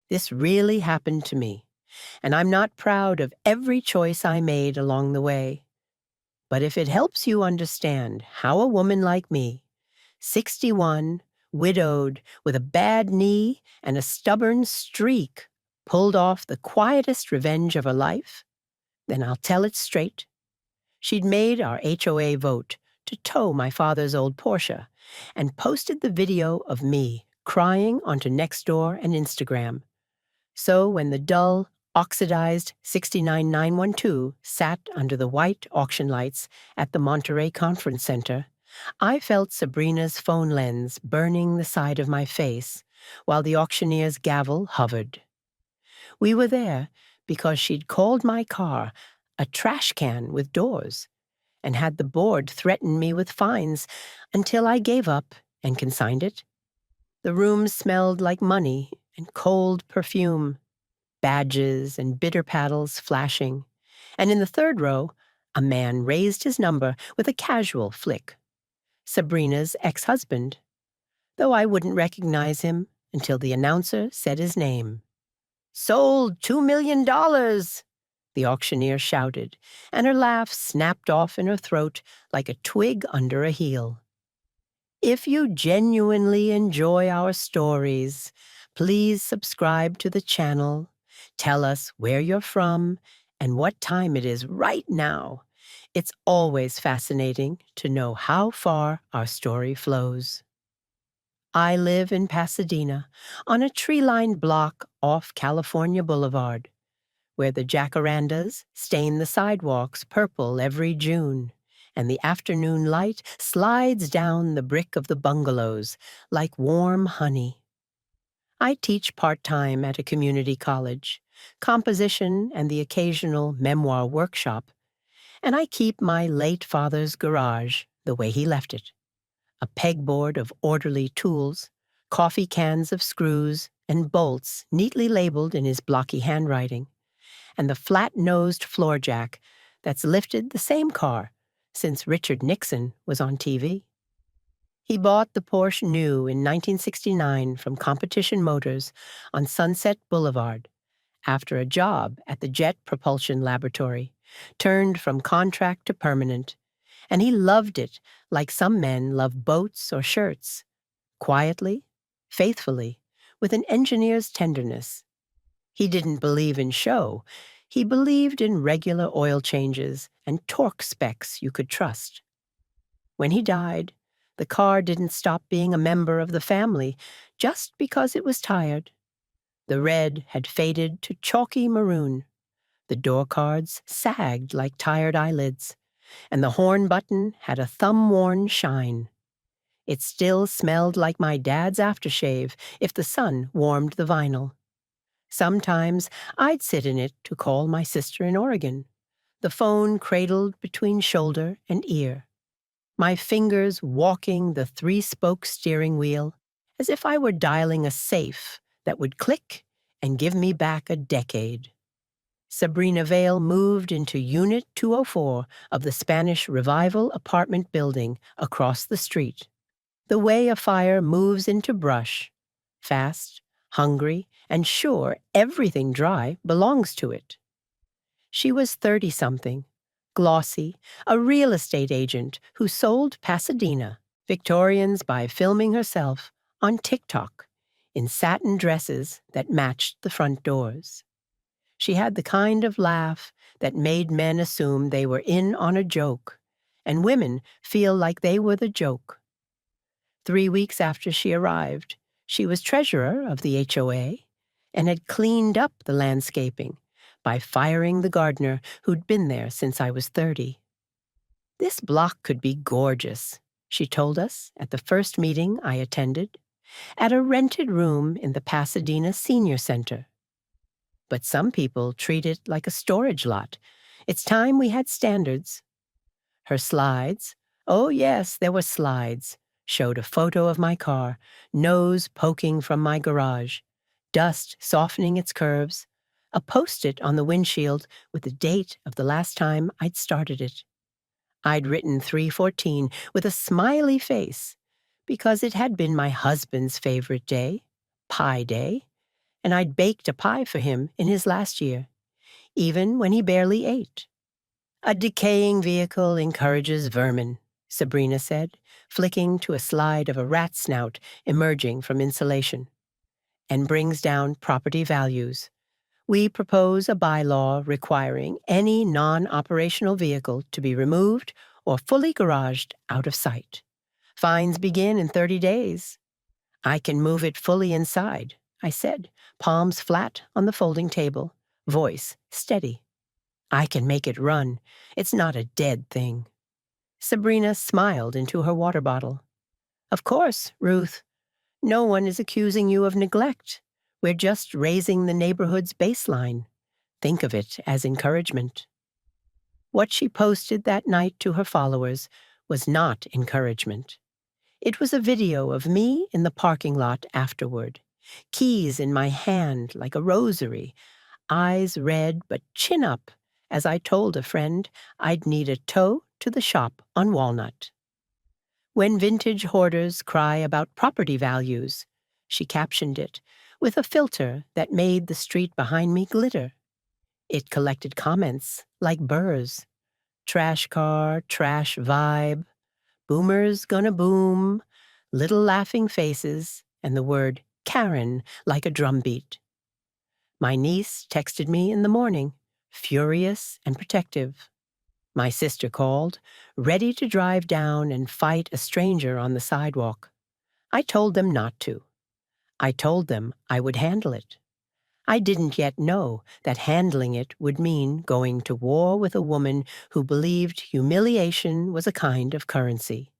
This really happened to me, and I'm not proud of every choice I made along the way. But if it helps you understand how a woman like me, 61, widowed, with a bad knee and a stubborn streak, pulled off the quietest revenge of her life, then I'll tell it straight. She'd made our HOA vote to tow my father's old Porsche and posted the video of me crying onto Nextdoor and Instagram. So when the dull, oxidized 69912 sat under the white auction lights at the Monterey Conference Center, I felt Sabrina's phone lens burning the side of my face while the auctioneer's gavel hovered. We were there because she'd called my car a trash can with doors and had the board threaten me with fines until I gave up and consigned it. The room smelled like money and cold perfume, badges and bitter paddles flashing, and in the third row, a man raised his number with a casual flick. Sabrina's ex-husband, though I wouldn't recognize him until the announcer said his name. "Sold $2 million!" the auctioneer shouted, and her laugh snapped off in her throat like a twig under a heel. If you genuinely enjoy our stories, please subscribe to the channel, tell us where you're from, and what time it is right now. It's always fascinating to know how far our story flows. I live in Pasadena, on a tree-lined block off California Boulevard, where the jacarandas stain the sidewalks purple every June, and the afternoon light slides down the brick of the bungalows like warm honey. I teach part-time at a community college, composition and the occasional memoir workshop, and I keep my late father's garage the way he left it. A pegboard of orderly tools, coffee cans of screws and bolts neatly labeled in his blocky handwriting, and the flat-nosed floor jack that's lifted the same car since Richard Nixon was on TV. He bought the Porsche new in 1969 from Competition Motors on Sunset Boulevard after a job at the Jet Propulsion Laboratory, turned from contract to permanent, and he loved it like some men love boats or shirts, quietly, faithfully, with an engineer's tenderness. He didn't believe in show. He believed in regular oil changes and torque specs you could trust. When he died, the car didn't stop being a member of the family just because it was tired. The red had faded to chalky maroon. The door cards sagged like tired eyelids, and the horn button had a thumb-worn shine. It still smelled like my dad's aftershave if the sun warmed the vinyl. Sometimes I'd sit in it to call my sister in Oregon, the phone cradled between shoulder and ear, my fingers walking the three-spoke steering wheel as if I were dialing a safe that would click and give me back a decade. Sabrina Vale moved into Unit 204 of the Spanish Revival apartment building across the street, the way a fire moves into brush, fast, hungry, and sure everything dry belongs to it. She was 30-something, glossy, a real estate agent who sold Pasadena, Victorians by filming herself on TikTok in satin dresses that matched the front doors. She had the kind of laugh that made men assume they were in on a joke, and women feel like they were the joke. 3 weeks after she arrived, she was treasurer of the HOA and had cleaned up the landscaping by firing the gardener who'd been there since I was 30. "This block could be gorgeous," she told us at the first meeting I attended, at a rented room in the Pasadena Senior Center. "But some people treat it like a storage lot. It's time we had standards." Her slides, oh yes, there were slides, showed a photo of my car, nose poking from my garage, dust softening its curves, a Post-it on the windshield with the date of the last time I'd started it. I'd written 3/14 with a smiley face because it had been my husband's favorite day, Pi Day, and I'd baked a pie for him in his last year, even when he barely ate. A decaying vehicle encourages vermin, Sabrina said, flicking to a slide of a rat snout emerging from insulation, and brings down property values. We propose a bylaw requiring any non-operational vehicle to be removed or fully garaged out of sight. Fines begin in 30 days. I can move it fully inside, I said, palms flat on the folding table, voice steady. I can make it run. It's not a dead thing. Sabrina smiled into her water bottle. Of course, Ruth. No one is accusing you of neglect. We're just raising the neighborhood's baseline. Think of it as encouragement. What she posted that night to her followers was not encouragement. It was a video of me in the parking lot afterward, keys in my hand like a rosary, eyes red but chin up, as I told a friend I'd need a tow to the shop on Walnut. When vintage hoarders cry about property values, she captioned it, with a filter that made the street behind me glitter. It collected comments like burrs. Trash car, trash vibe, boomers gonna boom, little laughing faces, and the word Karen like a drumbeat. My niece texted me in the morning, furious and protective. My sister called, ready to drive down and fight a stranger on the sidewalk. I told them not to. I told them I would handle it. I didn't yet know that handling it would mean going to war with a woman who believed humiliation was a kind of currency,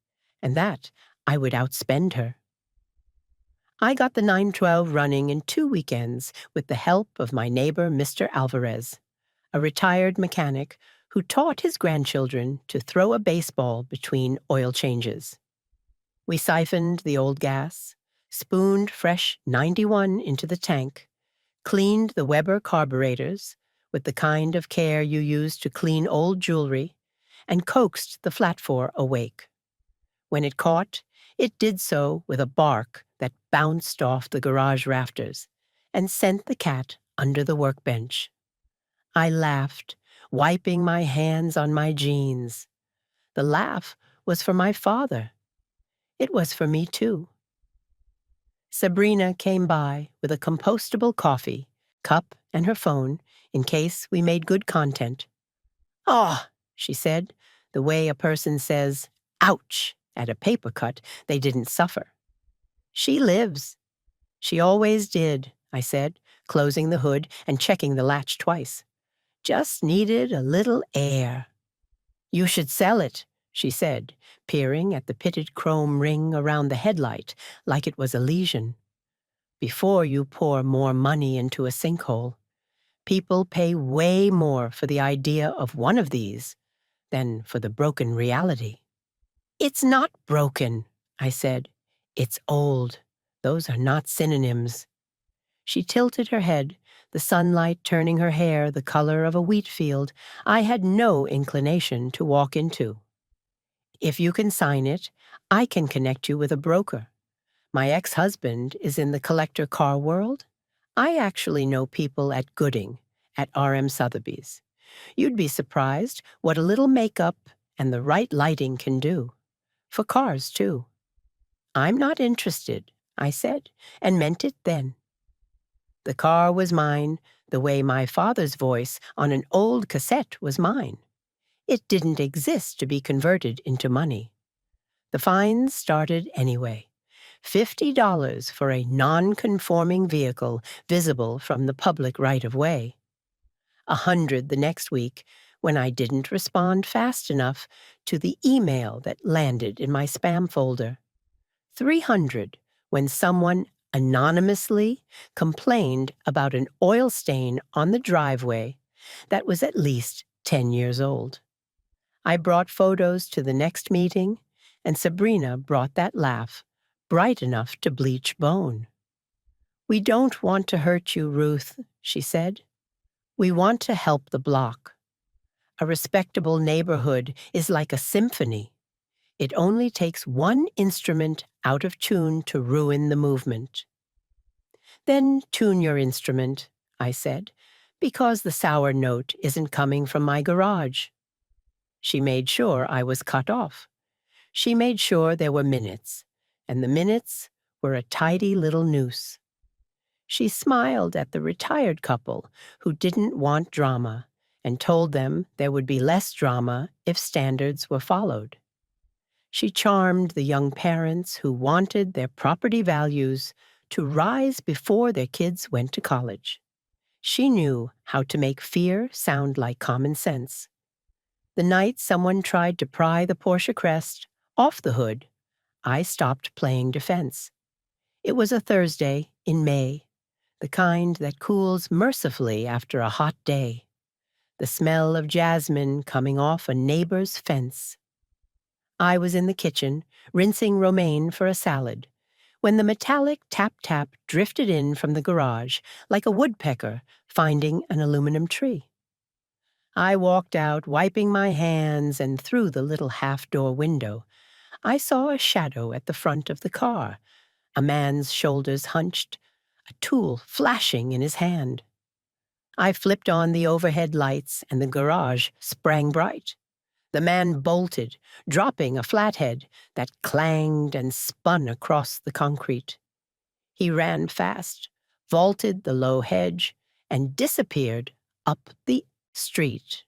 and that I would outspend her. I got the 912 running in 2 weekends with the help of my neighbor, Mr. Alvarez, a retired mechanic who taught his grandchildren to throw a baseball between oil changes. We siphoned the old gas, spooned fresh 91 into the tank, cleaned the Weber carburetors with the kind of care you use to clean old jewelry, and coaxed the flat four awake. When it caught, it did so with a bark that bounced off the garage rafters and sent the cat under the workbench. I laughed, wiping my hands on my jeans. The laugh was for my father. It was for me, too. Sabrina came by with a compostable coffee, cup, and her phone in case we made good content. "Ah," she said, the way a person says, "ouch," at a paper cut they didn't suffer. "She lives." "She always did," I said, closing the hood and checking the latch twice. "Just needed a little air." "You should sell it," she said, peering at the pitted chrome ring around the headlight like it was a lesion. "Before you pour more money into a sinkhole. People pay way more for the idea of one of these than for the broken reality." "It's not broken," I said. "It's old. Those are not synonyms." She tilted her head, the sunlight turning her hair the color of a wheat field I had no inclination to walk into. "If you can sign it, I can connect you with a broker. My ex-husband is in the collector car world. I actually know people at Gooding, at R.M. Sotheby's. You'd be surprised what a little makeup and the right lighting can do. For cars, too." "I'm not interested," I said, and meant it then. The car was mine, the way my father's voice on an old cassette was mine. It didn't exist to be converted into money. The fines started anyway. $50 for a non-conforming vehicle visible from the public right-of-way. 100 the next week when I didn't respond fast enough to the email that landed in my spam folder. 300 when someone anonymously complained about an oil stain on the driveway that was at least 10 years old. I brought photos to the next meeting, and Sabrina brought that laugh, bright enough to bleach bone. "We don't want to hurt you, Ruth," she said. "We want to help the block. A respectable neighborhood is like a symphony. It only takes one instrument out of tune to ruin the movement." Then tune your instrument, I said, because the sour note isn't coming from my garage. She made sure I was cut off. She made sure there were minutes, and the minutes were a tidy little noose. She smiled at the retired couple who didn't want drama and told them there would be less drama if standards were followed. She charmed the young parents who wanted their property values to rise before their kids went to college. She knew how to make fear sound like common sense. The night someone tried to pry the Porsche crest off the hood, I stopped playing defense. It was a Thursday in May, the kind that cools mercifully after a hot day, the smell of jasmine coming off a neighbor's fence. I was in the kitchen, rinsing romaine for a salad, when the metallic tap-tap drifted in from the garage like a woodpecker finding an aluminum tree. I walked out, wiping my hands, and through the little half-door window, I saw a shadow at the front of the car, a man's shoulders hunched, a tool flashing in his hand. I flipped on the overhead lights, and the garage sprang bright. The man bolted, dropping a flathead that clanged and spun across the concrete. He ran fast, vaulted the low hedge, and disappeared up the street.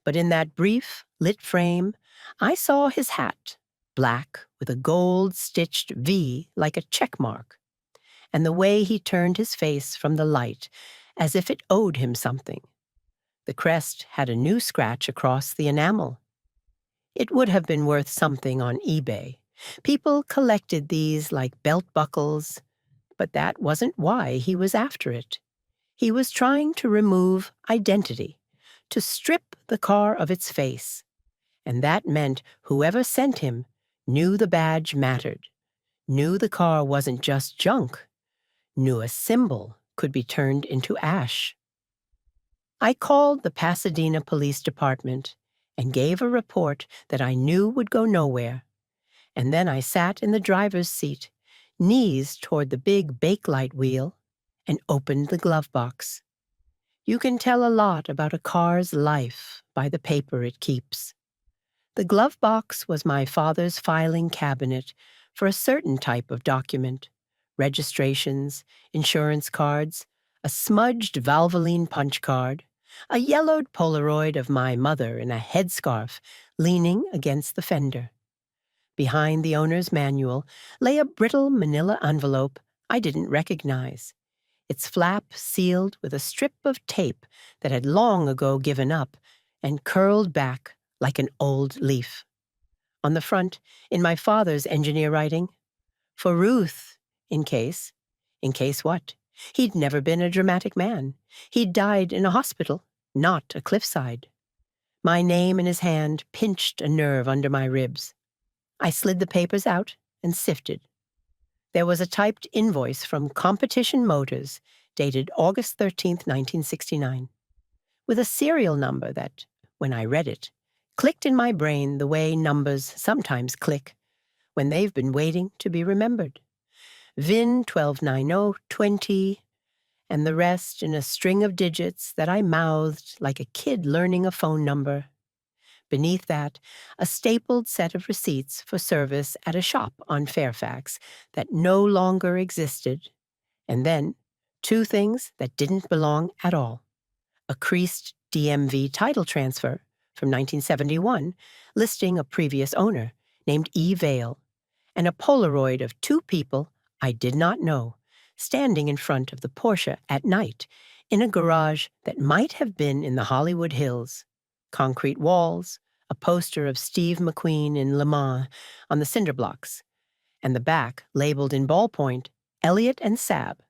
But in that brief, lit frame, I saw his hat, black with a gold-stitched V like a check mark, and the way he turned his face from the light as if it owed him something. The crest had a new scratch across the enamel. It would have been worth something on eBay. People collected these like belt buckles, but that wasn't why he was after it. He was trying to remove identity, to strip the car of its face, and that meant whoever sent him knew the badge mattered, knew the car wasn't just junk, knew a symbol could be turned into ash. I called the Pasadena Police Department and gave a report that I knew would go nowhere, and then I sat in the driver's seat, knees toward the big bakelite wheel, and opened the glove box. You can tell a lot about a car's life by the paper it keeps. The glove box was my father's filing cabinet for a certain type of document: registrations, insurance cards, a smudged Valvoline punch card, a yellowed Polaroid of my mother in a headscarf leaning against the fender. Behind the owner's manual lay a brittle manila envelope I didn't recognize, its flap sealed with a strip of tape that had long ago given up and curled back like an old leaf. On the front, in my father's engineer writing, "For Ruth, in case." In case what? He'd never been a dramatic man. He'd died in a hospital, not a cliffside. My name in his hand pinched a nerve under my ribs. I slid the papers out and sifted. There was a typed invoice from Competition Motors, dated August 13th, 1969, with a serial number that, when I read it, clicked in my brain the way numbers sometimes click when they've been waiting to be remembered. VIN 129020, and the rest in a string of digits that I mouthed like a kid learning a phone number. Beneath that, a stapled set of receipts for service at a shop on Fairfax that no longer existed, and then two things that didn't belong at all: a creased DMV title transfer from 1971 listing a previous owner named E. Vale, and a Polaroid of two people I did not know standing in front of the Porsche at night in a garage that might have been in the Hollywood Hills. Concrete walls, a poster of Steve McQueen in Le Mans on the cinder blocks, and the back labeled in ballpoint, Elliot and Sab,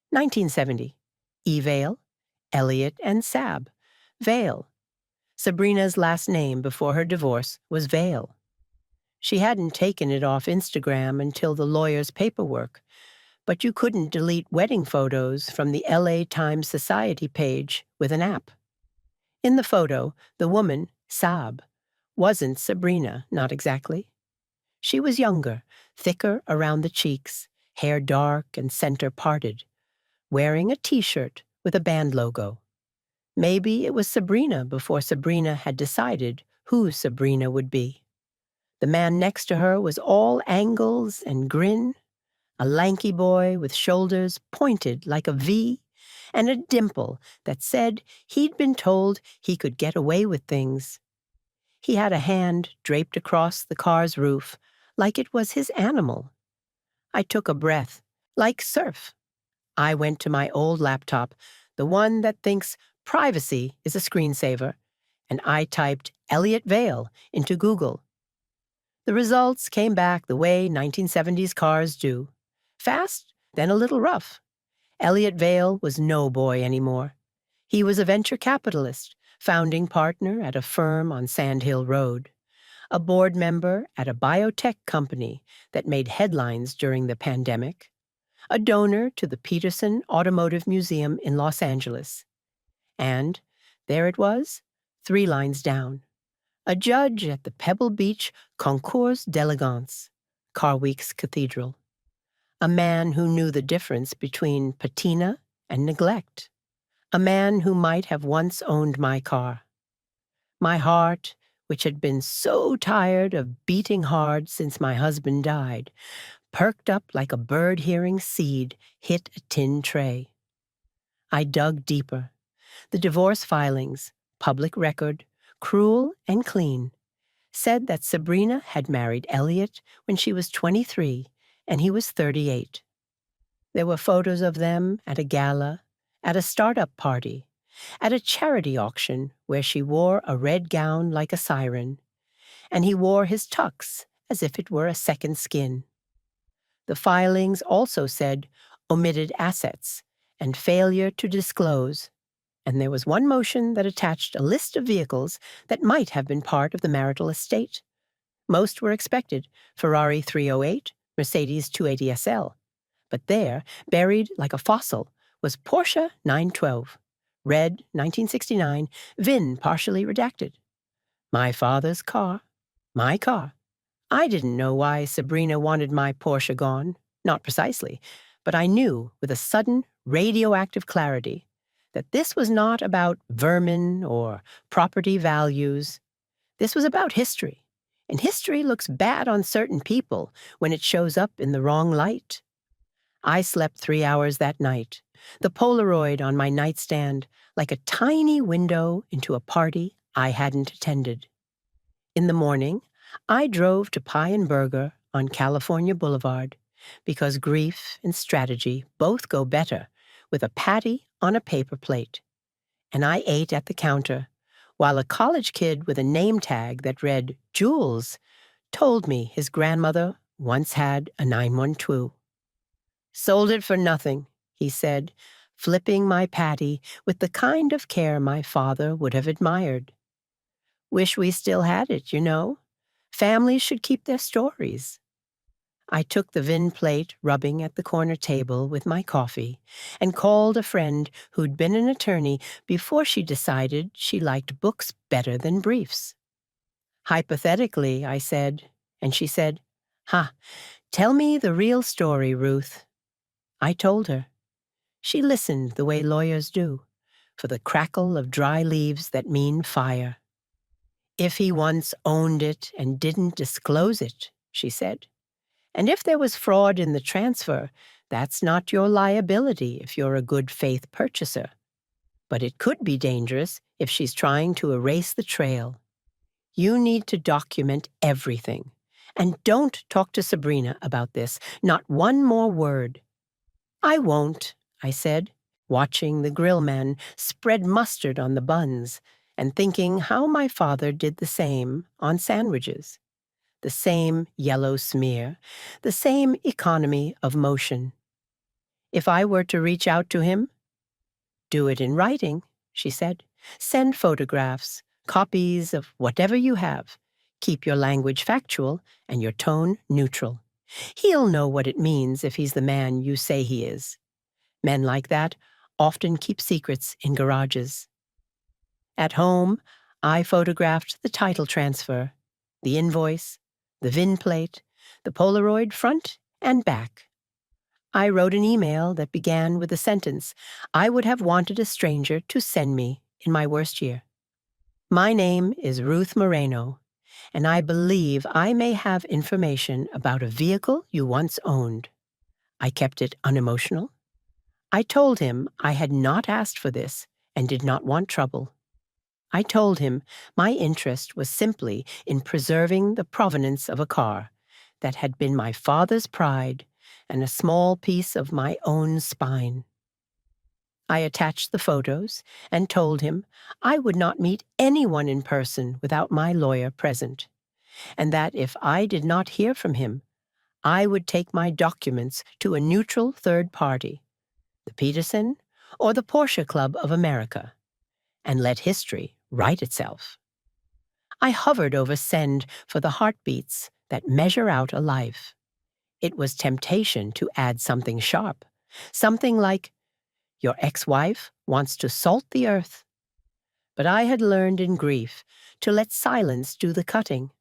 1970. E. Vale, Elliot and Sab, Vale. Sabrina's last name before her divorce was Vale. She hadn't taken it off Instagram until the lawyer's paperwork, but you couldn't delete wedding photos from the LA Times Society page with an app. In the photo, the woman, Sab, wasn't Sabrina, not exactly. She was younger, thicker around the cheeks, hair dark and center parted, wearing a T-shirt with a band logo. Maybe it was Sabrina before Sabrina had decided who Sabrina would be. The man next to her was all angles and grin, a lanky boy with shoulders pointed like a V and a dimple that said he'd been told he could get away with things. He had a hand draped across the car's roof like it was his animal. I took a breath, like surf. I went to my old laptop, the one that thinks privacy is a screensaver, and I typed Elliot Vale into Google. The results came back the way 1970s cars do. Fast, then a little rough. Elliot Vale was no boy anymore. He was a venture capitalist, founding partner at a firm on Sand Hill Road, a board member at a biotech company that made headlines during the pandemic, a donor to the Peterson Automotive Museum in Los Angeles. And there it was, 3 lines down, a judge at the Pebble Beach Concours d'Elegance, Car Week's cathedral. A man who knew the difference between patina and neglect. A man who might have once owned my car. My heart, which had been so tired of beating hard since my husband died, perked up like a bird hearing seed hit a tin tray. I dug deeper. The divorce filings, public record, cruel and clean, said that Sabrina had married Elliot when she was 23 and he was 38. There were photos of them at a gala, at a startup party, at a charity auction where she wore a red gown like a siren, and he wore his tux as if it were a second skin. The filings also said omitted assets and failure to disclose, and there was one motion that attached a list of vehicles that might have been part of the marital estate. Most were expected: Ferrari 308, Mercedes 280 SL. But there, buried like a fossil, was Porsche 912, red 1969, VIN partially redacted. My father's car, my car. I didn't know why Sabrina wanted my Porsche gone, not precisely, but I knew with a sudden radioactive clarity that this was not about vermin or property values. This was about history, and history looks bad on certain people when it shows up in the wrong light. I slept 3 hours that night, the Polaroid on my nightstand like a tiny window into a party I hadn't attended. In the morning, I drove to Pie and Burger on California Boulevard because grief and strategy both go better with a patty on a paper plate. And I ate at the counter while a college kid with a name tag that read Jules told me his grandmother once had a 912. "Sold it for nothing," he said, flipping my patty with the kind of care my father would have admired. "Wish we still had it, you know. Families should keep their stories." I took the VIN plate rubbing at the corner table with my coffee and called a friend who'd been an attorney before she decided she liked books better than briefs. "Hypothetically," I said, and she said, "Tell me the real story, Ruth." I told her. She listened the way lawyers do, for the crackle of dry leaves that mean fire. "If he once owned it and didn't disclose it," she said. "And if there was fraud in the transfer, that's not your liability if you're a good faith purchaser. But it could be dangerous if she's trying to erase the trail. You need to document everything. And don't talk to Sabrina about this, not one more word." "I won't," I said, watching the grill man spread mustard on the buns and thinking how my father did the same on sandwiches. The same yellow smear, the same economy of motion. If I were to reach out to him, "Do it in writing," she said. "Send photographs, copies of whatever you have. Keep your language factual and your tone neutral. He'll know what it means if he's the man you say he is. Men like that often keep secrets in garages." At home, I photographed the title transfer, the invoice, the VIN plate, the Polaroid front and back. I wrote an email that began with the sentence I would have wanted a stranger to send me in my worst year. My name is Ruth Moreno, and I believe I may have information about a vehicle you once owned. I kept it unemotional. I told him I had not asked for this and did not want trouble. I told him my interest was simply in preserving the provenance of a car that had been my father's pride and a small piece of my own spine. I attached the photos and told him I would not meet anyone in person without my lawyer present, and that if I did not hear from him, I would take my documents to a neutral third party, the Peterson or the Porsche Club of America, and let history write itself. I hovered over send for the heartbeats that measure out a life. It was temptation to add something sharp, something like, "Your ex-wife wants to salt the earth." But I had learned in grief to let silence do the cutting.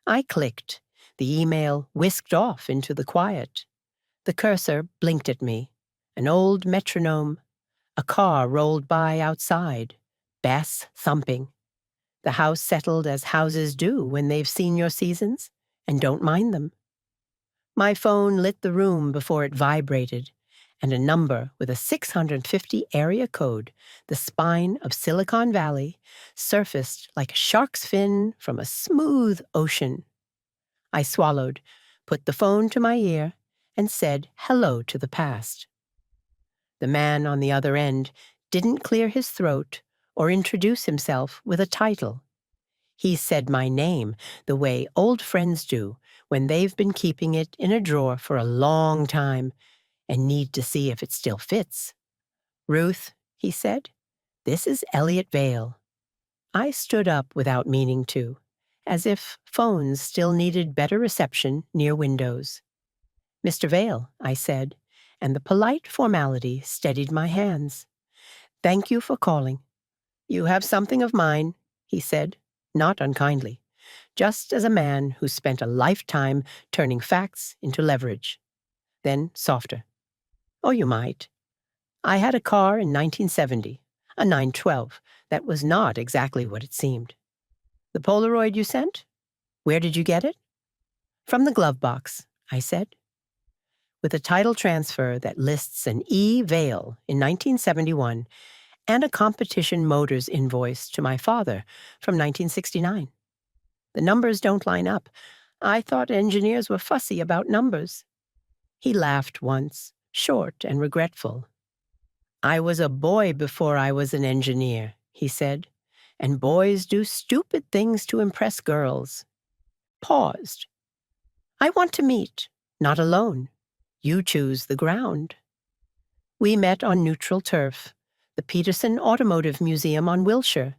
I clicked. The email whisked off into the quiet. The cursor blinked at me. An old metronome. A car rolled by outside, bass thumping. The house settled as houses do when they've seen your seasons and don't mind them. My phone lit the room before it vibrated, and a number with a 650 area code, the spine of Silicon Valley, surfaced like a shark's fin from a smooth ocean. I swallowed, put the phone to my ear, and said hello to the past. The man on the other end didn't clear his throat or introduce himself with a title. He said my name the way old friends do when they've been keeping it in a drawer for a long time and need to see if it still fits. "Ruth," he said, "this is Elliot Vale." I stood up without meaning to, as if phones still needed better reception near windows. "Mr. Vale," I said, and the polite formality steadied my hands. "Thank you for calling. You have something of mine," he said, not unkindly, just as a man who spent a lifetime turning facts into leverage. Then softer. "Oh, you might. I had a car in 1970, a 912, that was not exactly what it seemed. The Polaroid you sent? Where did you get it?" "From the glove box," I said. With a title transfer that lists an E. Vale in 1971 and a competition motors invoice to my father from 1969. The numbers don't line up. I thought engineers were fussy about numbers. He laughed once, short and regretful. "I was a boy before I was an engineer," he said, "and boys do stupid things to impress girls." Paused. "I want to meet, not alone. You choose the ground." We met on neutral turf, the Peterson Automotive Museum on Wilshire,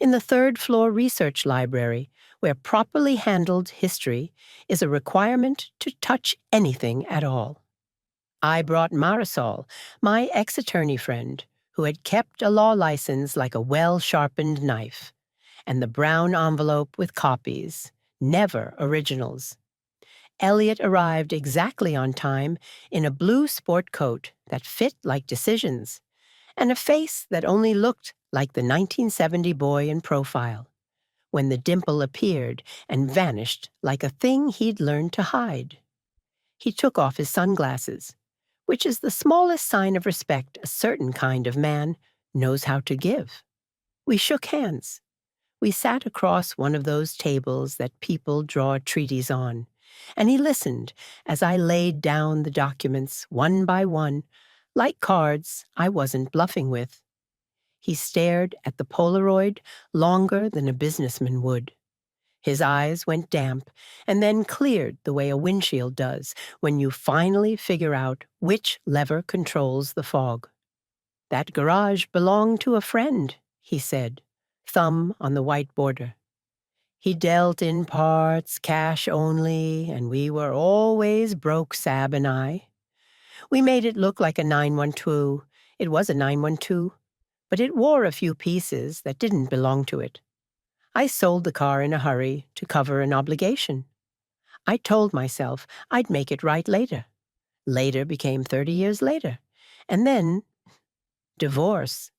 in the third-floor research library, where properly handled history is a requirement to touch anything at all. I brought Marisol, my ex-attorney friend, who had kept a law license like a well-sharpened knife, and the brown envelope with copies, never originals. Elliot arrived exactly on time in a blue sport coat that fit like decisions, and a face that only looked like the 1970 boy in profile, when the dimple appeared and vanished like a thing he'd learned to hide. He took off his sunglasses, which is the smallest sign of respect a certain kind of man knows how to give. We shook hands. We sat across one of those tables that people draw treaties on, and he listened as I laid down the documents one by one, like cards I wasn't bluffing with. He stared at the Polaroid longer than a businessman would. His eyes went damp and then cleared the way a windshield does when you finally figure out which lever controls the fog. "That garage belonged to a friend," he said, thumb on the white border. "He dealt in parts, cash only, and we were always broke, Sab and I. We made it look like a 912. It was a 912, but it wore a few pieces that didn't belong to it. I sold the car in a hurry to cover an obligation. I told myself I'd make it right later. later became 30 years later, and then divorce.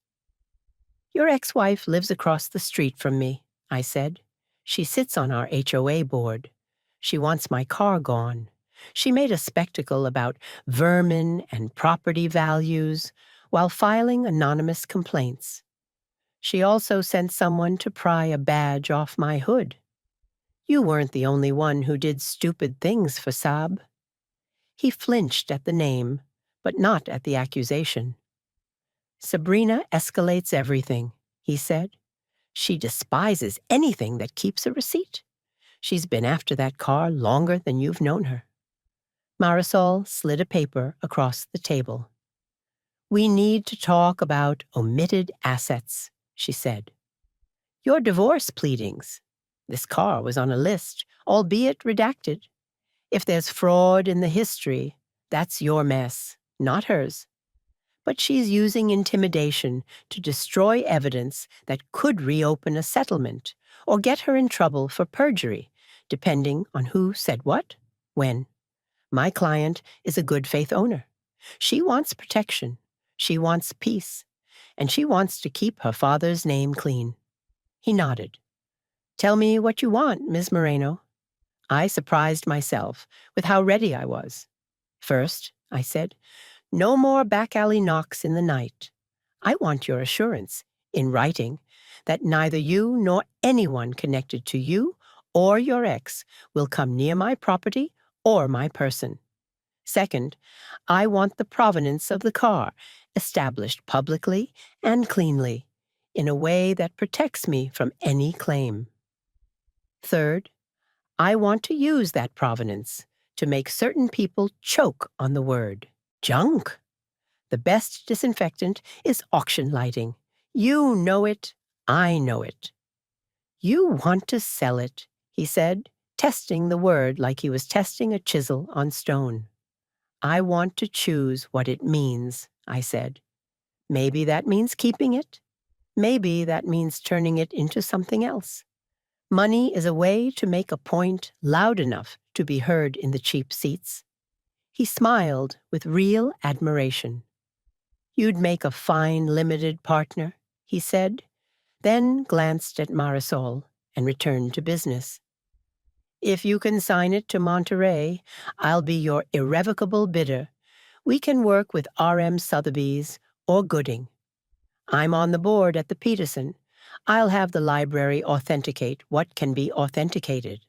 Your ex-wife lives across the street from me, I said. She sits on our HOA board. She wants my car gone. She made a spectacle about vermin and property values while filing anonymous complaints. She also sent someone to pry a badge off my hood. You weren't the only one who did stupid things for Saab. He flinched at the name, but not at the accusation. Sabrina escalates everything, he said. She despises anything that keeps a receipt. She's been after that car longer than you've known her. Marisol slid a paper across the table. We need to talk about omitted assets, she said. Your divorce pleadings. This car was on a list, albeit redacted. If there's fraud in the history, that's your mess, not hers. But she's using intimidation to destroy evidence that could reopen a settlement or get her in trouble for perjury, depending on who said what, when. My client is a good faith owner. She wants protection. She wants peace. And she wants to keep her father's name clean. He nodded. Tell me what you want, Ms. Moreno. I surprised myself with how ready I was. First, I said, no more back-alley knocks in the night. I want your assurance, in writing, that neither you nor anyone connected to you or your ex will come near my property or my person. Second, I want the provenance of the car established publicly and cleanly, in a way that protects me from any claim. Third, I want to use that provenance to make certain people choke on the word junk. The best disinfectant is auction lighting. You know it. I know it. You want to sell it, he said, testing the word like he was testing a chisel on stone. I want to choose what it means, I said. Maybe that means keeping it. Maybe that means turning it into something else. Money is a way to make a point loud enough to be heard in the cheap seats. He smiled with real admiration. You'd make a fine limited partner, he said, then glanced at Marisol and returned to business. If you can sign it to Monterey, I'll be your irrevocable bidder. We can work with R.M. Sotheby's or Gooding. I'm on the board at the Peterson. I'll have the library authenticate what can be authenticated.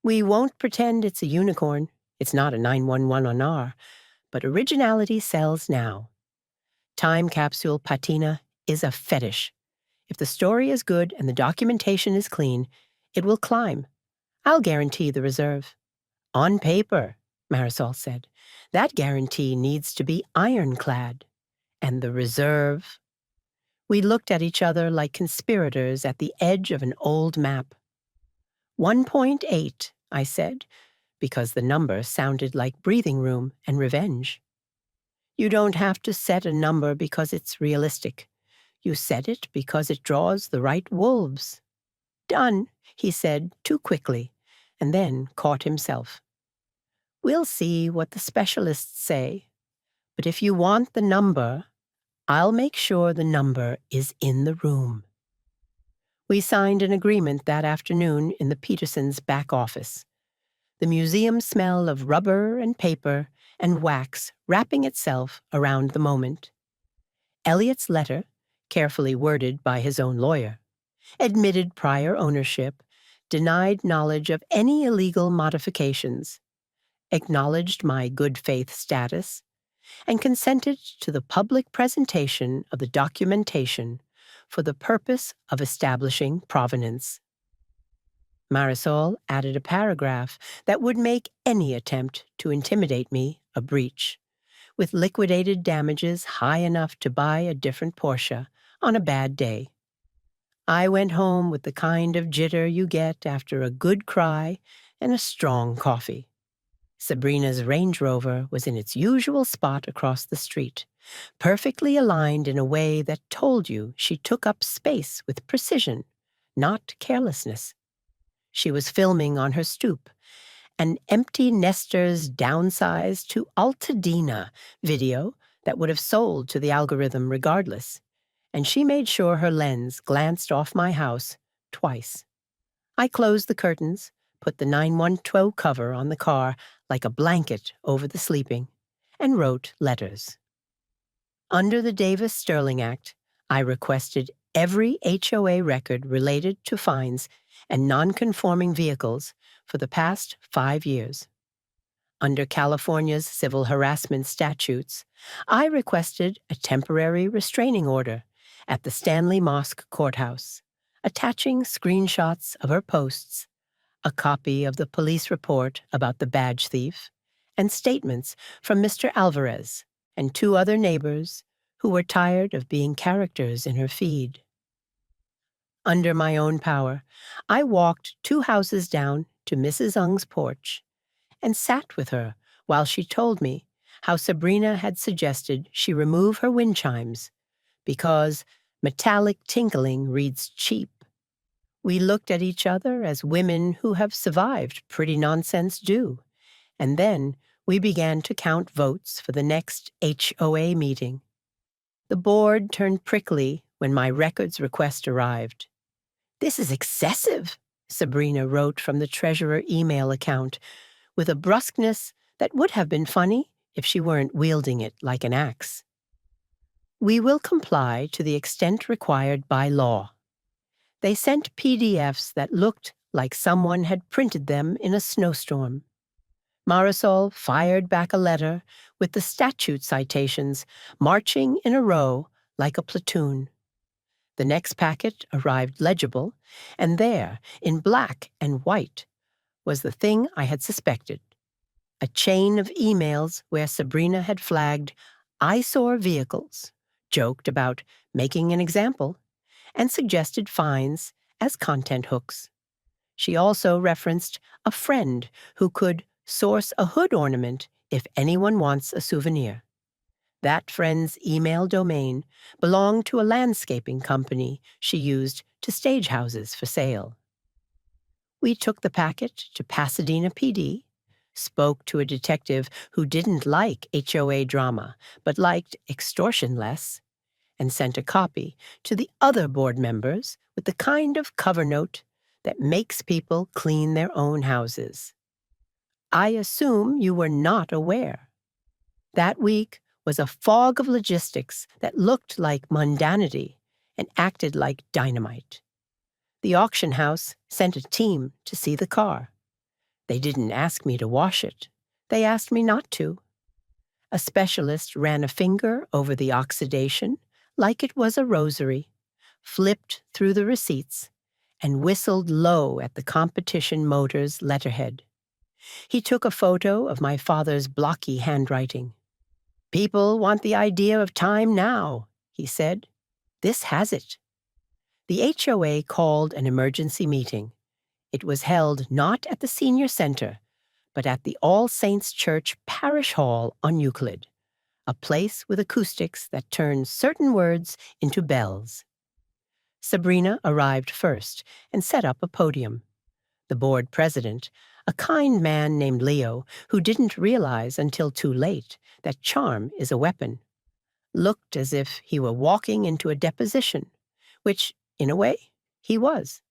We won't pretend it's a unicorn. It's not a 911 on R, but originality sells now. Time capsule patina is a fetish. If the story is good and the documentation is clean, it will climb. I'll guarantee the reserve. On paper, Marisol said. That guarantee needs to be ironclad. And the reserve? We looked at each other like conspirators at the edge of an old map. 1.8, I said, because the number sounded like breathing room and revenge. You don't have to set a number because it's realistic. You set it because it draws the right wolves. Done, he said too quickly, and then caught himself. We'll see what the specialists say, but if you want the number, I'll make sure the number is in the room. We signed an agreement that afternoon in the Petersons' back office. The museum smell of rubber and paper and wax wrapping itself around the moment. Elliot's letter, carefully worded by his own lawyer, admitted prior ownership, denied knowledge of any illegal modifications, acknowledged my good faith status, and consented to the public presentation of the documentation for the purpose of establishing provenance. Marisol added a paragraph that would make any attempt to intimidate me a breach, with liquidated damages high enough to buy a different Porsche on a bad day. I went home with the kind of jitter you get after a good cry and a strong coffee. Sabrina's Range Rover was in its usual spot across the street, perfectly aligned in a way that told you she took up space with precision, not carelessness. She was filming on her stoop, an empty nester's downsized to Altadena video that would have sold to the algorithm regardless, and she made sure her lens glanced off my house twice. I closed the curtains, put the 912 cover on the car like a blanket over the sleeping, and wrote letters. Under the Davis-Sterling Act, I requested every HOA record related to fines and non-conforming vehicles for the past 5 years. Under California's civil harassment statutes, I requested a temporary restraining order at the Stanley Mosque Courthouse, attaching screenshots of her posts, a copy of the police report about the badge thief, and statements from Mr. Alvarez and 2 other neighbors who were tired of being characters in her feed. Under my own power, I walked 2 houses down to Mrs. Ung's porch and sat with her while she told me how Sabrina had suggested she remove her wind chimes because metallic tinkling reads cheap. We looked at each other as women who have survived pretty nonsense do, and then we began to count votes for the next HOA meeting. The board turned prickly when my records request arrived. "This is excessive," Sabrina wrote from the treasurer email account, with a brusqueness that would have been funny if she weren't wielding it like an axe. "We will comply to the extent required by law." They sent PDFs that looked like someone had printed them in a snowstorm. Marisol fired back a letter with the statute citations marching in a row like a platoon. The next packet arrived legible, and there, in black and white, was the thing I had suspected: a chain of emails where Sabrina had flagged eyesore vehicles, joked about making an example, and suggested fines as content hooks. She also referenced a friend who could source a hood ornament if anyone wants a souvenir. That friend's email domain belonged to a landscaping company she used to stage houses for sale. We took the packet to Pasadena PD, spoke to a detective who didn't like HOA drama but liked extortion less, and sent a copy to the other board members with the kind of cover note that makes people clean their own houses. I assume you were not aware. That week was a fog of logistics that looked like mundanity and acted like dynamite. The auction house sent a team to see the car. They didn't ask me to wash it. They asked me not to. A specialist ran a finger over the oxidation like it was a rosary, flipped through the receipts, and whistled low at the competition motor's letterhead. He took a photo of my father's blocky handwriting. "People want the idea of time now," he said. "This has it." The HOA called an emergency meeting. It was held not at the senior center, but at the All Saints Church Parish Hall on Euclid, a place with acoustics that turn certain words into bells. Sabrina arrived first and set up a podium. The board president, a kind man named Leo who didn't realize until too late that charm is a weapon, looked as if he were walking into a deposition, which, in a way, he was.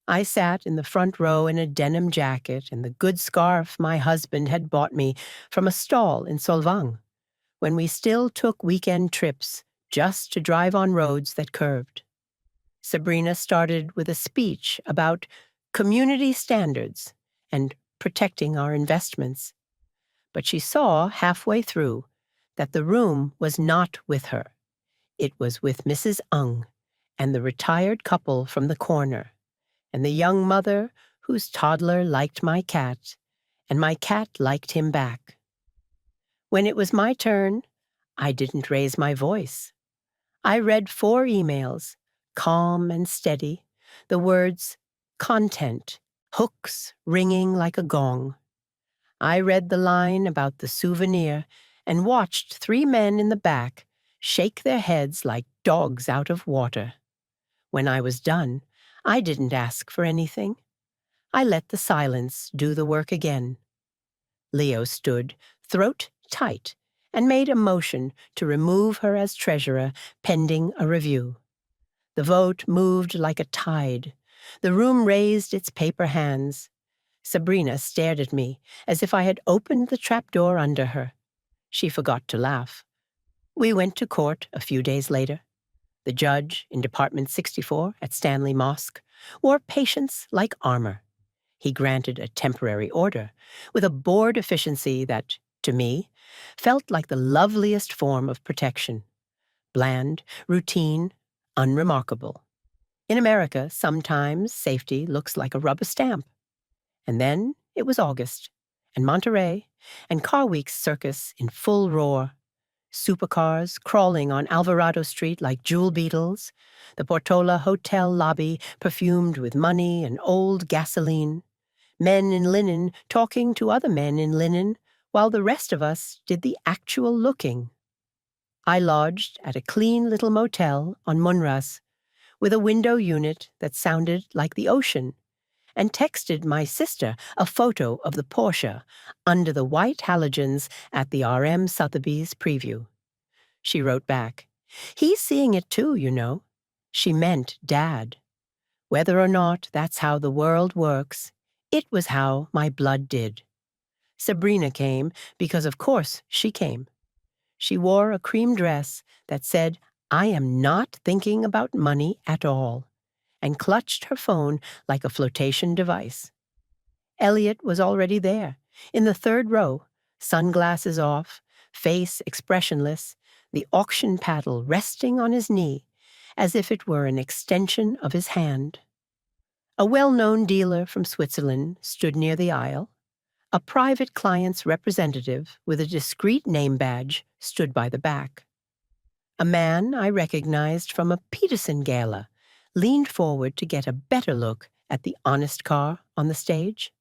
I sat in the front row in a denim jacket and the good scarf my husband had bought me from a stall in Solvang, when we still took weekend trips just to drive on roads that curved. Sabrina started with a speech about community standards and protecting our investments. But she saw halfway through that the room was not with her. It was with Mrs. Ung and the retired couple from the corner, and the young mother whose toddler liked my cat, and my cat liked him back. When it was my turn, I didn't raise my voice. I read 4 emails, calm and steady, the words content, hooks ringing like a gong. I read the line about the souvenir and watched 3 men in the back shake their heads like dogs out of water. When I was done, I didn't ask for anything. I let the silence do the work again. Leo stood, throat tight, and made a motion to remove her as treasurer pending a review. The vote moved like a tide. The room raised its paper hands. Sabrina stared at me as if I had opened the trapdoor under her. She forgot to laugh. We went to court a few days later. The judge in Department 64 at Stanley Mosque wore patience like armor. He granted a temporary order with a bored efficiency that, to me, felt like the loveliest form of protection. Bland, routine, unremarkable. In America, sometimes safety looks like a rubber stamp. And then it was August, and Monterey, and Car Week's circus in full roar. Supercars crawling on Alvarado Street like jewel beetles, the Portola Hotel lobby perfumed with money and old gasoline, men in linen talking to other men in linen, while the rest of us did the actual looking. I lodged at a clean little motel on Munras, with a window unit that sounded like the ocean, and texted my sister a photo of the Porsche under the white halogens at the R.M. Sotheby's preview. She wrote back, "He's seeing it too, you know." She meant Dad. Whether or not that's how the world works, it was how my blood did. Sabrina came because, of course, she came. She wore a cream dress that said, "I am not thinking about money at all," and clutched her phone like a flotation device. Elliot was already there, in the third row, sunglasses off, face expressionless, the auction paddle resting on his knee, as if it were an extension of his hand. A well-known dealer from Switzerland stood near the aisle. A private client's representative with a discreet name badge stood by the back. A man I recognized from a Peterson gala leaned forward to get a better look at the honest car on the stage.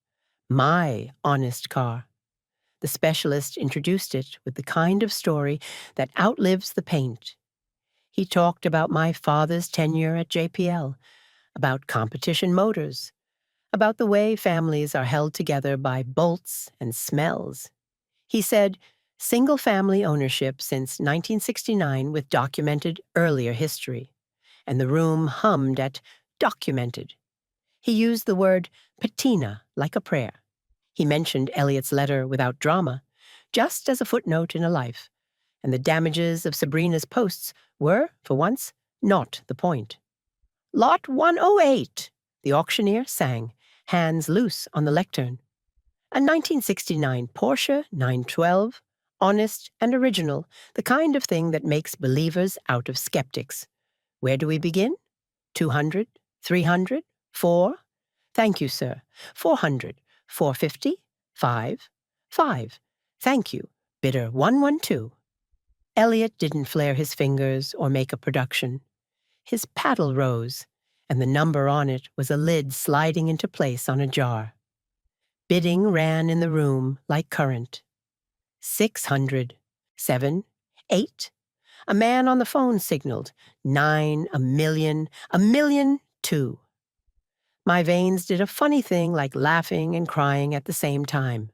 My honest car. The specialist introduced it with the kind of story that outlives the paint. He talked about my father's tenure at JPL, about competition motors, about the way families are held together by bolts and smells. He said, single-family ownership since 1969 with documented earlier history, and the room hummed at documented. He used the word patina like a prayer. He mentioned Elliot's letter without drama, just as a footnote in a life, and the damages of Sabrina's posts were, for once, not the point. "Lot 108, the auctioneer sang, hands loose on the lectern. A 1969 Porsche 912, honest and original, the kind of thing that makes believers out of skeptics. Where do we begin? 200, 300, 4? Thank you, sir. 400, 450, 5, 5. Thank you. Bidder 112. Elliot didn't flare his fingers or make a production. His paddle rose, and the number on it was a lid sliding into place on a jar. Bidding ran in the room like current. 600, 7, 8. A man on the phone signaled, 9, a million, 2. My veins did a funny thing like laughing and crying at the same time.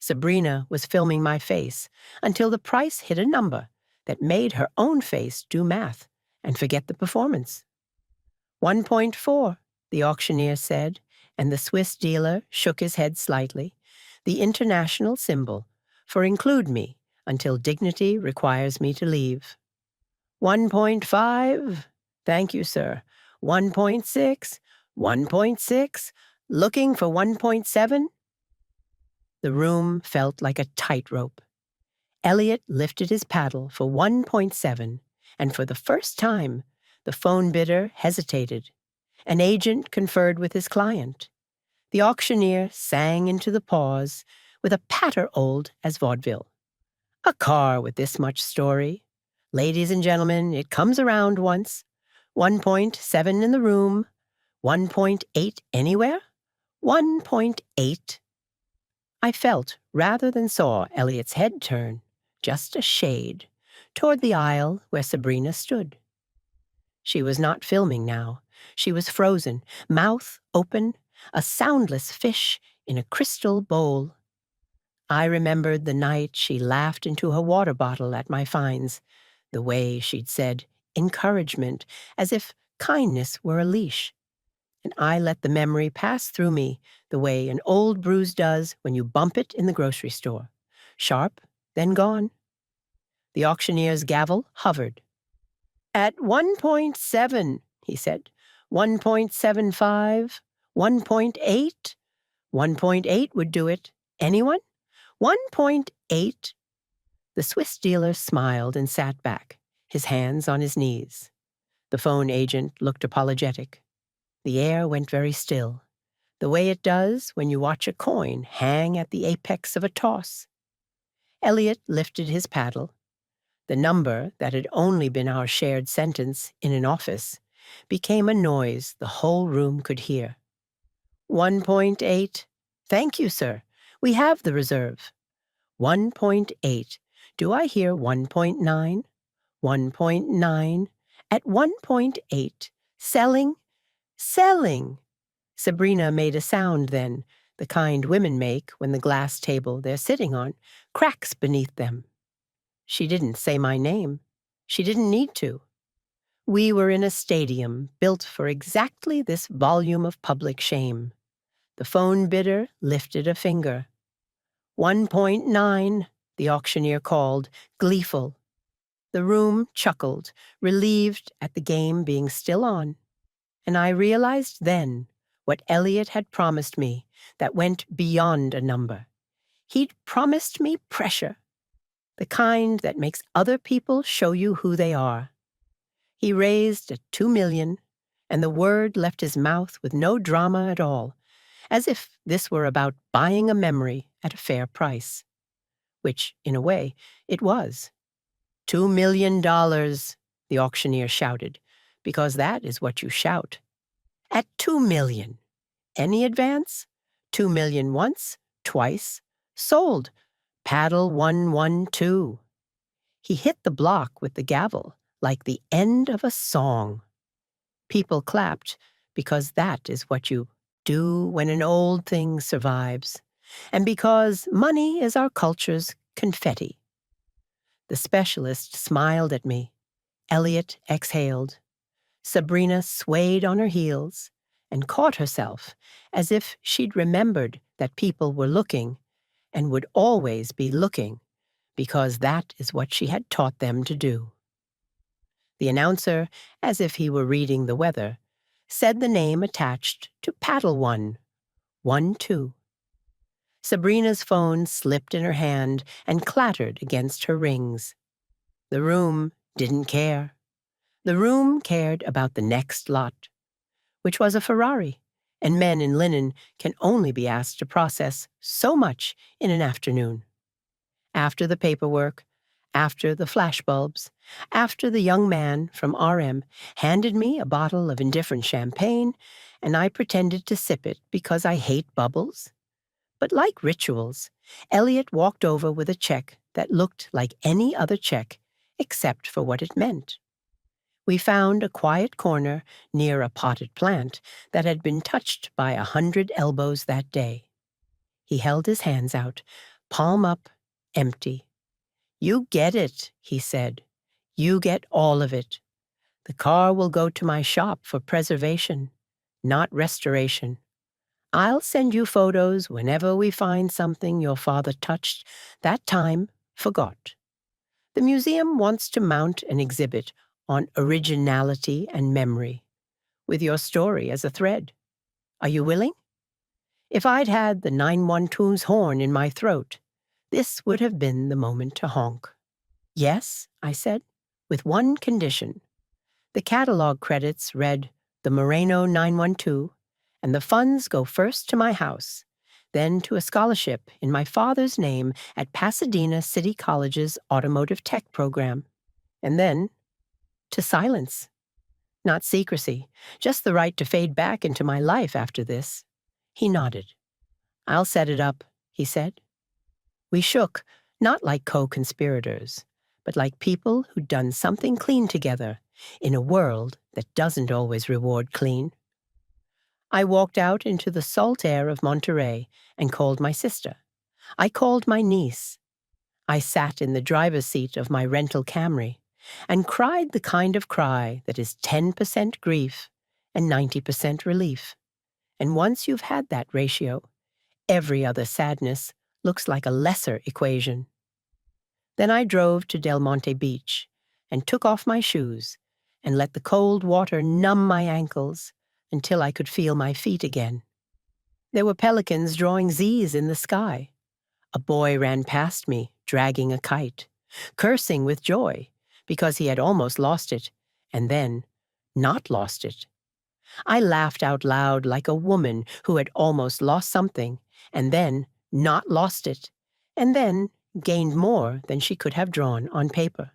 Sabrina was filming my face until the price hit a number that made her own face do math and forget the performance. 1.4, the auctioneer said, and the Swiss dealer shook his head slightly, the international symbol for include me until dignity requires me to leave. 1.5, thank you, sir. 1.6, 1.6, looking for 1.7? The room felt like a tightrope. Elliot lifted his paddle for 1.7, and for the first time, the phone bidder hesitated. An agent conferred with his client. The auctioneer sang into the pause with a patter old as vaudeville. A car with this much story. Ladies and gentlemen, it comes around once. 1.7 in the room. 1.8 anywhere? 1.8. I felt, rather than saw, Elliot's head turn, just a shade, toward the aisle where Sabrina stood. She was not filming now. She was frozen, mouth open, a soundless fish in a crystal bowl. I remembered the night she laughed into her water bottle at my fines, the way she'd said encouragement as if kindness were a leash. And I let the memory pass through me the way an old bruise does when you bump it in the grocery store. Sharp, then gone. The auctioneer's gavel hovered. At 1.7, he said. 1.75, 1.8. 1.8 would do it. Anyone? 1.8. The Swiss dealer smiled and sat back, his hands on his knees. The phone agent looked apologetic. The air went very still, the way it does when you watch a coin hang at the apex of a toss. Elliot lifted his paddle. The number that had only been our shared sentence in an office became a noise the whole room could hear. 1.8. Thank you, sir. We have the reserve. 1.8. Do I hear 1.9? 1.9. At 1.8. Selling? Selling! Sabrina made a sound then, the kind women make when the glass table they're sitting on cracks beneath them. She didn't say my name. She didn't need to. We were in a stadium built for exactly this volume of public shame. The phone bidder lifted a finger. 1.9, the auctioneer called, gleeful. The room chuckled, relieved at the game being still on. And I realized then what Elliot had promised me that went beyond a number. He'd promised me pressure, the kind that makes other people show you who they are. He raised at 2 million, and the word left his mouth with no drama at all, as if this were about buying a memory at a fair price. Which, in a way, it was. $2 million, the auctioneer shouted, because that is what you shout. At 2 million. Any advance? 2 million once, twice. Sold. Paddle 112. He hit the block with the gavel like the end of a song. People clapped because that is what you do when an old thing survives, and because money is our culture's confetti. The specialist smiled at me. Elliot exhaled. Sabrina swayed on her heels and caught herself as if she'd remembered that people were looking and would always be looking because that is what she had taught them to do. The announcer, as if he were reading the weather, said the name attached to paddle 112. Sabrina's phone slipped in her hand and clattered against her rings. The room didn't care. The room cared about the next lot, which was a Ferrari, and men in linen can only be asked to process so much in an afternoon. After the paperwork, after the flashbulbs, after the young man from RM handed me a bottle of indifferent champagne, and I pretended to sip it because I hate bubbles. But like rituals, Elliot walked over with a check that looked like any other check except for what it meant. We found a quiet corner near a potted plant that had been touched by 100 elbows that day. He held his hands out, palm up, empty. You get it, he said. You get all of it. The car will go to my shop for preservation, not restoration. I'll send you photos whenever we find something your father touched, that time forgot. The museum wants to mount an exhibit on originality and memory, with your story as a thread. Are you willing? If I'd had the 912's horn in my throat, this would have been the moment to honk. Yes, I said, with one condition. The catalog credits read the Moreno 912, and the funds go first to my house, then to a scholarship in my father's name at Pasadena City College's Automotive Tech program, and then to silence. Not secrecy, just the right to fade back into my life after this. He nodded. I'll set it up, he said. We shook, not like co-conspirators, but like people who'd done something clean together in a world that doesn't always reward clean. I walked out into the salt air of Monterey and called my sister. I called my niece. I sat in the driver's seat of my rental Camry and cried the kind of cry that is 10% grief and 90% relief. And once you've had that ratio, every other sadness looks like a lesser equation. Then I drove to Del Monte Beach and took off my shoes and let the cold water numb my ankles until I could feel my feet again. There were pelicans drawing Z's in the sky. A boy ran past me, dragging a kite, cursing with joy because he had almost lost it, and then not lost it. I laughed out loud like a woman who had almost lost something, and then not lost it, and then gained more than she could have drawn on paper.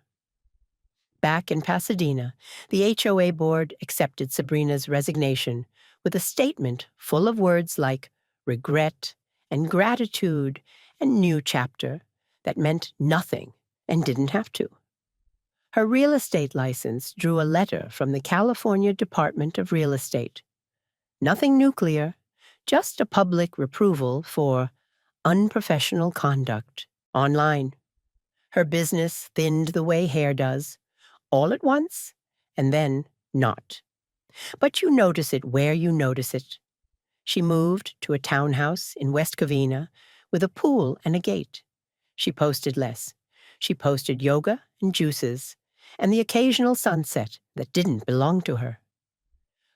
Back in Pasadena, the HOA board accepted Sabrina's resignation with a statement full of words like regret and gratitude and new chapter that meant nothing and didn't have to. Her real estate license drew a letter from the California Department of Real Estate. Nothing nuclear, just a public reproval for unprofessional conduct online. Her business thinned the way hair does, all at once, and then not. But you notice it where you notice it. She moved to a townhouse in West Covina with a pool and a gate. She posted less. She posted yoga and juices and the occasional sunset that didn't belong to her.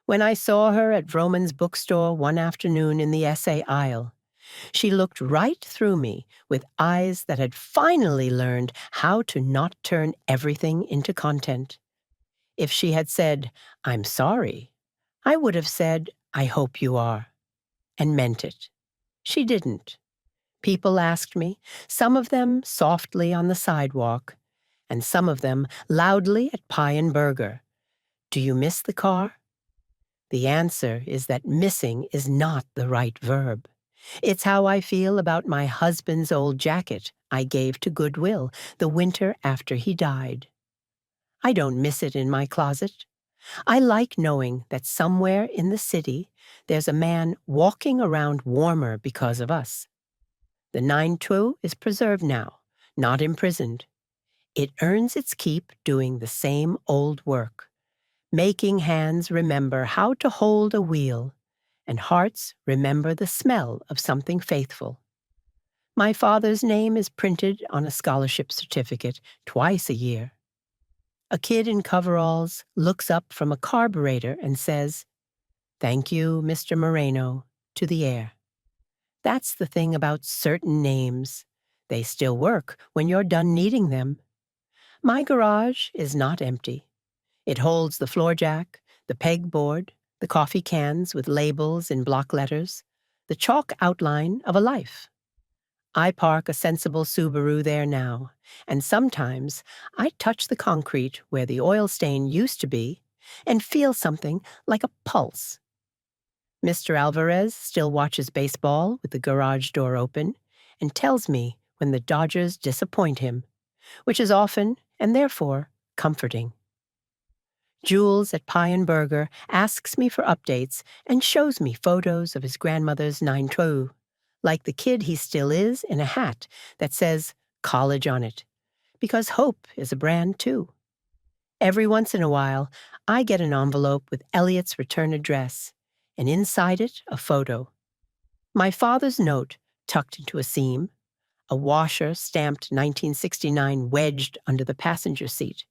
When I saw her at Vroman's bookstore one afternoon in the essay aisle, she looked right through me with eyes that had finally learned how to not turn everything into content. If she had said, "I'm sorry," I would have said, "I hope you are," and meant it. She didn't. People asked me, some of them softly on the sidewalk, and some of them loudly at Pie and Burger, "Do you miss the car?" The answer is that missing is not the right verb. It's how I feel about my husband's old jacket I gave to Goodwill the winter after he died. I don't miss it in my closet. I like knowing that somewhere in the city there's a man walking around warmer because of us. The 9-2 is preserved now, not imprisoned. It earns its keep doing the same old work, making hands remember how to hold a wheel, and hearts remember the smell of something faithful. My father's name is printed on a scholarship certificate twice a year. A kid in coveralls looks up from a carburetor and says, "Thank you, Mr. Moreno," to the air. That's the thing about certain names. They still work when you're done needing them. My garage is not empty. It holds the floor jack, the pegboard, the coffee cans with labels in block letters, the chalk outline of a life. I park a sensible Subaru there now, and sometimes I touch the concrete where the oil stain used to be and feel something like a pulse. Mr. Alvarez still watches baseball with the garage door open and tells me when the Dodgers disappoint him, which is often and therefore comforting. Jules at Pie and Burger asks me for updates and shows me photos of his grandmother's 9-2, like the kid he still is in a hat that says college on it, because hope is a brand too. Every once in a while, I get an envelope with Elliot's return address, and inside it, a photo. My father's note tucked into a seam, a washer stamped 1969 wedged under the passenger seat,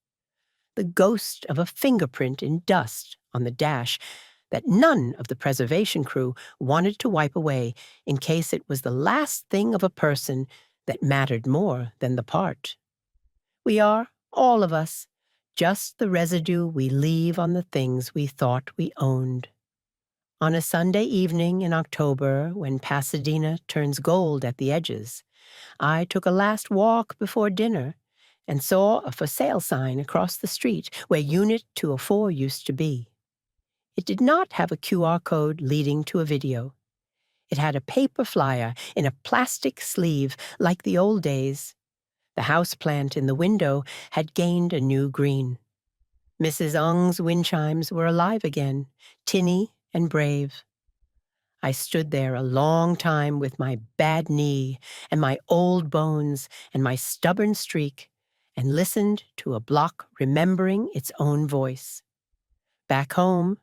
the ghost of a fingerprint in dust on the dash that none of the preservation crew wanted to wipe away in case it was the last thing of a person that mattered more than the part. We are, all of us, just the residue we leave on the things we thought we owned. On a Sunday evening in October, when Pasadena turns gold at the edges, I took a last walk before dinner and saw a for sale sign across the street where Unit 204 used to be. It did not have a QR code leading to a video. It had a paper flyer in a plastic sleeve like the old days. The houseplant in the window had gained a new green. Mrs. Ung's wind chimes were alive again, tinny and brave. I stood there a long time with my bad knee and my old bones and my stubborn streak and listened to a block remembering its own voice. Back home,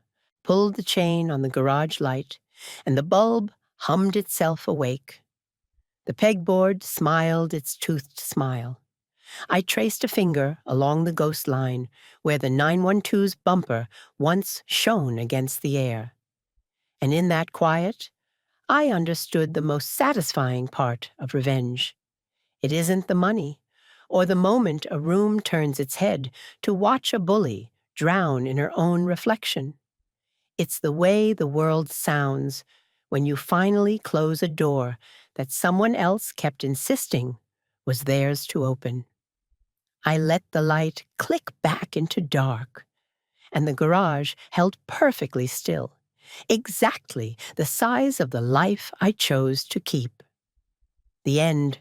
pulled the chain on the garage light, and the bulb hummed itself awake. The pegboard smiled its toothed smile. I traced a finger along the ghost line where the 912's bumper once shone against the air. And in that quiet, I understood the most satisfying part of revenge. It isn't the money, or the moment a room turns its head to watch a bully drown in her own reflection. It's the way the world sounds when you finally close a door that someone else kept insisting was theirs to open. I let the light click back into dark, and the garage held perfectly still, exactly the size of the life I chose to keep. The end